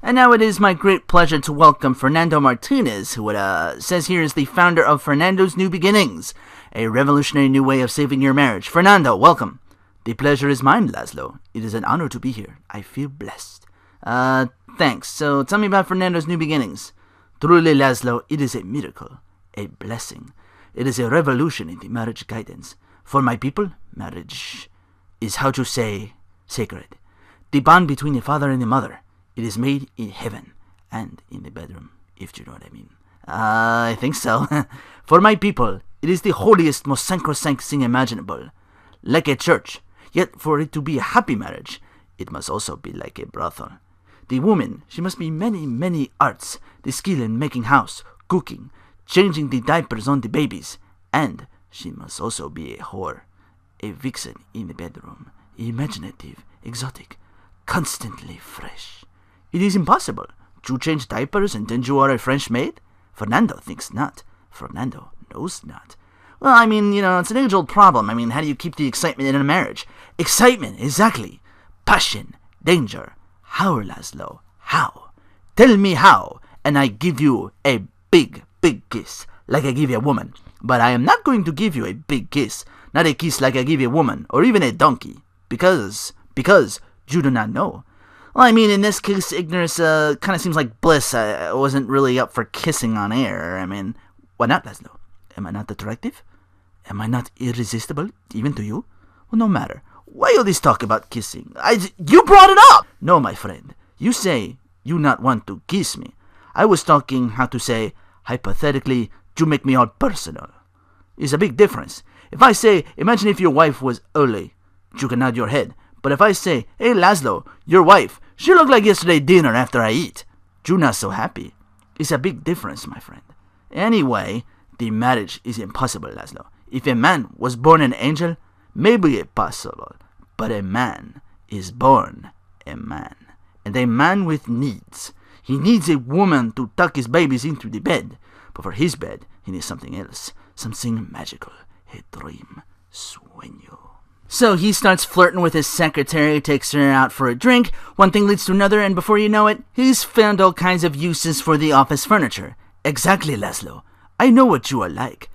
And now it is my great pleasure to welcome Fernando Martinez, who says here is the founder of Fernando's New Beginnings, a revolutionary new way of saving your marriage. Fernando, welcome. The pleasure is mine, Lazlow. It is an honor to be here. I feel blessed. Thanks. So tell me about Fernando's New Beginnings. Truly, Lazlow, it is a miracle, a blessing. It is a revolution in the marriage guidance. For my people, marriage is, how to say, sacred. The bond between the father and the mother. It is made in heaven and in the bedroom, if you know what I mean. I think so. For my people, it is the holiest, most sacrosanct thing imaginable. Like a church. Yet for it to be a happy marriage, it must also be like a brothel. The woman, she must be many, many arts. The skill in making house, cooking, changing the diapers on the babies. And she must also be a whore. A vixen in the bedroom. Imaginative, exotic, constantly fresh. It is impossible. You change diapers and then you are a French maid? Fernando thinks not. Fernando knows not. Well, I mean, it's an age-old problem. I mean, how do you keep the excitement in a marriage? Excitement, exactly. Passion, danger. How, Lazlow? How? Tell me how, and I give you a big, big kiss, like I give a woman. But I am not going to give you a big kiss, not a kiss like I give a woman, or even a donkey, because you do not know. Well, I mean, in this case, ignorance kind of seems like bliss. I wasn't really up for kissing on air. I mean, why not, Lazlow? Am I not attractive? Am I not irresistible, even to you? Well, no matter. Why all this talk about kissing? You brought it up! No, my friend. You say you not want to kiss me. I was talking, how to say, hypothetically, you make me all personal. It's a big difference. If I say, imagine if your wife was early, you can nod your head. But if I say, hey, Lazlow, your wife, she looked like yesterday dinner after I eat, you not so happy. It's a big difference, my friend. Anyway, the marriage is impossible, Lazlow. If a man was born an angel, maybe it's possible. But a man is born a man. And a man with needs. He needs a woman to tuck his babies into the bed. But for his bed, he needs something else. Something magical. A dream. Sueño. So he starts flirting with his secretary, takes her out for a drink. One thing leads to another, and before you know it, he's found all kinds of uses for the office furniture. Exactly, Lazlow. I know what you are like.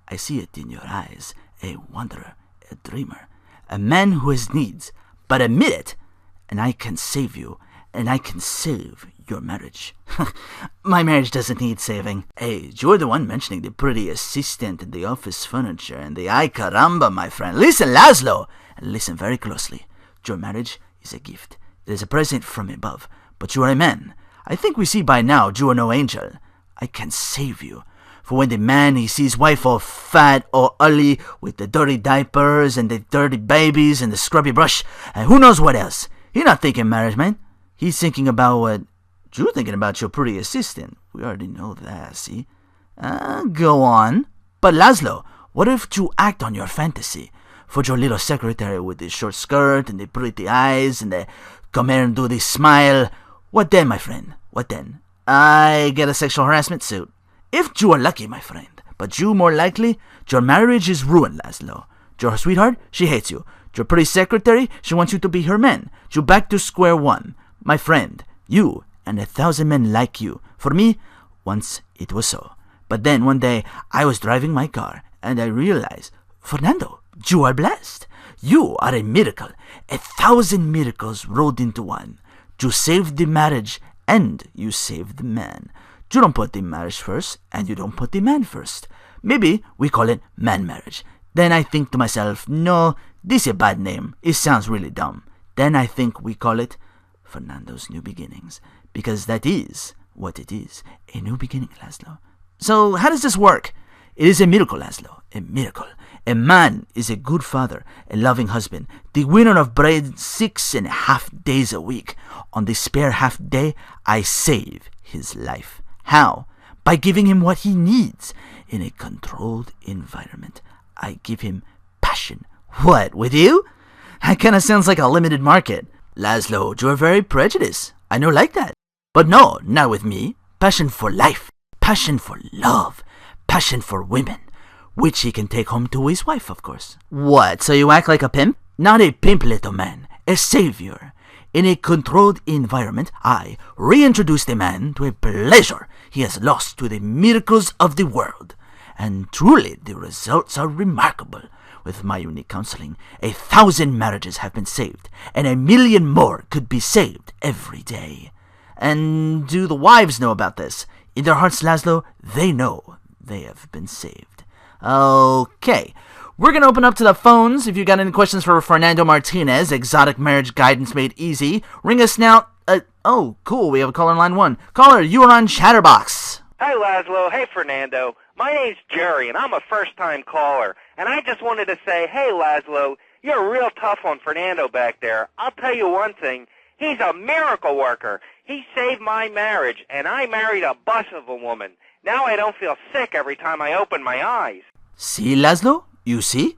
I see it in your eyes. A wanderer, a dreamer, a man who has needs. But admit it, and I can save you, and I can save your marriage. My marriage doesn't need saving. Hey, you're the one mentioning the pretty assistant and the office furniture and the ay caramba, my friend. Listen, Lazlow, and listen very closely. Your marriage is a gift. It is a present from above. But you are a man. I think we see by now you are no angel. I can save you. For when the man, he sees wife all fat or ugly with the dirty diapers and the dirty babies and the scrubby brush and who knows what else. He's not thinking marriage, man. He's thinking about what you're thinking about, your pretty assistant. We already know that, see? Go on. But Lazlow, what if you act on your fantasy? For your little secretary with the short skirt and the pretty eyes and the come here and do the smile. What then, my friend? What then? I get a sexual harassment suit. If you are lucky, my friend, but you more likely, your marriage is ruined, Lazlow. Your sweetheart, she hates you. Your pretty secretary, she wants you to be her man. You back to square one. My friend, you and 1,000 men like you. For me, once it was so. But then one day, I was driving my car, and I realized, Fernando, you are blessed. You are a miracle. 1,000 miracles rolled into one. You saved the marriage, and you saved the man. You don't put the marriage first, and you don't put the man first. Maybe we call it man marriage. Then I think to myself, no, this is a bad name. It sounds really dumb. Then I think we call it Fernando's New Beginnings. Because that is what it is. A new beginning, Lazlow. So how does this work? It is a miracle, Lazlow. A miracle. A man is a good father, a loving husband, the winner of bread 6.5 days a week. On the spare half day, I save his life. How? By giving him what he needs in a controlled environment. I give him passion. What, with you? That kind of sounds like a limited market. Lazlow, you're very prejudiced. I know like that. But no, not with me. Passion for life. Passion for love. Passion for women. Which he can take home to his wife, of course. What, so you act like a pimp? Not a pimp, little man. A savior. In a controlled environment, I reintroduce the man to a pleasure he has lost to the miracles of the world. And truly, the results are remarkable. With my unique counseling, 1,000 marriages have been saved, and 1,000,000 more could be saved every day. And do the wives know about this? In their hearts, Lazlow, they know they have been saved. Okay, we're going to open up to the phones. If you got any questions for Fernando Martinez, Exotic Marriage Guidance Made Easy, ring us now. Oh, cool, we have a caller on line 1. Caller, you are on Chatterbox. Hi, Lazlow. Hey, Fernando. My name's Jerry, and I'm a first-time caller. And I just wanted to say, hey, Lazlow, you're real tough on Fernando back there. I'll tell you one thing. He's a miracle worker. He saved my marriage, and I married a bus of a woman. Now I don't feel sick every time I open my eyes. See, Lazlow? You see?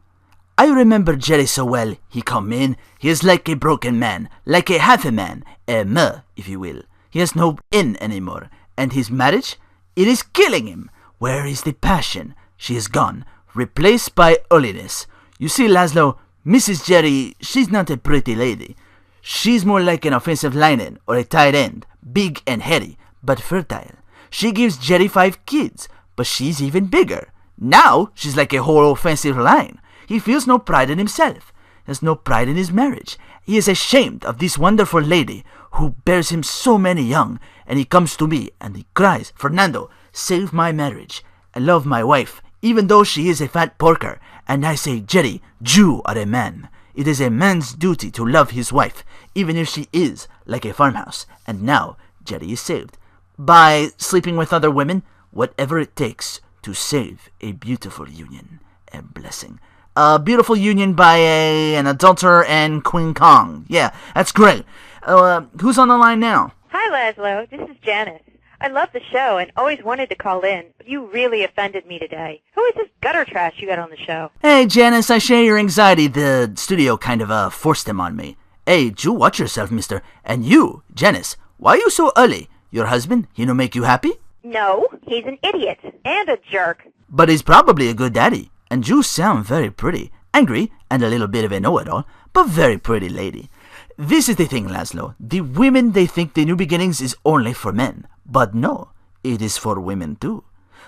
I remember Jerry so well. He come in. He is like a broken man, like a half a man, a me, if you will. He has no in anymore. And his marriage? It is killing him. Where is the passion? She is gone, replaced by ugliness. You see, Lazlow, Mrs. Jerry, she's not a pretty lady. She's more like an offensive lineman or a tight end, big and hairy, but fertile. She gives Jerry 5 kids, but she's even bigger. Now, she's like a whole offensive line. He feels no pride in himself, has no pride in his marriage. He is ashamed of this wonderful lady who bears him so many young, and he comes to me and he cries, Fernando, save my marriage. I love my wife, even though she is a fat porker. And I say, Jerry, you are a man. It is a man's duty to love his wife, even if she is like a farmhouse. And now, Jerry is saved. By sleeping with other women, whatever it takes to save a beautiful union. A blessing. A beautiful union by an adulterer and Queen Kong. Yeah, that's great. Who's on the line now? Hi, Lazlow. This is Janice. I love the show and always wanted to call in, but you really offended me today. Who is this gutter trash you got on the show? Hey, Janice, I share your anxiety. The studio kind of forced him on me. Hey, you watch yourself, mister. And you, Janice, why are you so early? Your husband, he no make you happy? No, he's an idiot and a jerk. But he's probably a good daddy. And you sound very pretty. Angry and a little bit of a know-it-all, but very pretty lady. This is the thing, Lazlow. The women, they think the New Beginnings is only for men. But no, it is for women too.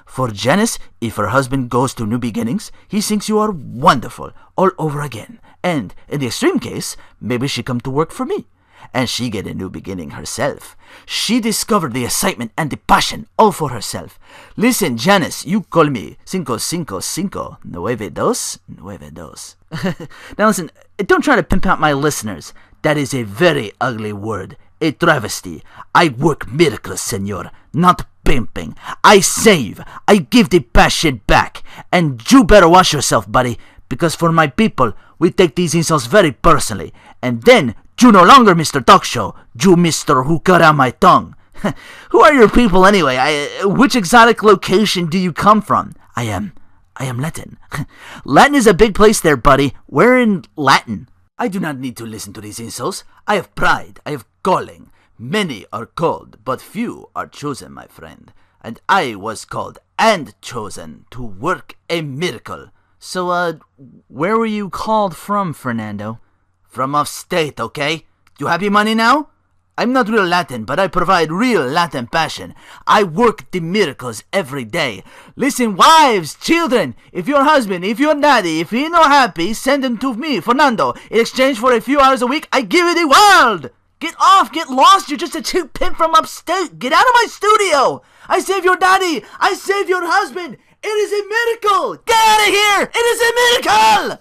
For Janice, if her husband goes to New Beginnings, he thinks you are wonderful all over again. And in the extreme case, maybe she come to work for me. And she get a new beginning herself. She discovered the excitement and the passion all for herself. Listen, Janice, you call me 555-9292. Now listen, don't try to pimp out my listeners. That is a very ugly word. A travesty. I work miracles, senor, not pimping. I save. I give the passion back. And you better watch yourself, buddy, because for my people, we take these insults very personally. And then, you no longer Mr. Talk Show. You Mr. Who Cut Out My Tongue. Who are your people anyway? Which exotic location do you come from? I am Latin. Latin is a big place there, buddy. We're in Latin. I do not need to listen to these insults. I have pride. I have calling. Many are called, but few are chosen, my friend. And I was called and chosen to work a miracle. So, where were you called from, Fernando? From off state, okay? You happy money now? I'm not real Latin, but I provide real Latin passion. I work the miracles every day. Listen, wives, children, if your husband, if your daddy, if he not happy, send him to me, Fernando. In exchange for a few hours a week, I give you the world. Get off, get lost, you're just a cheap pimp from upstate. Get out of my studio. I save your daddy. I save your husband. It is a miracle. Get out of here. It is a miracle.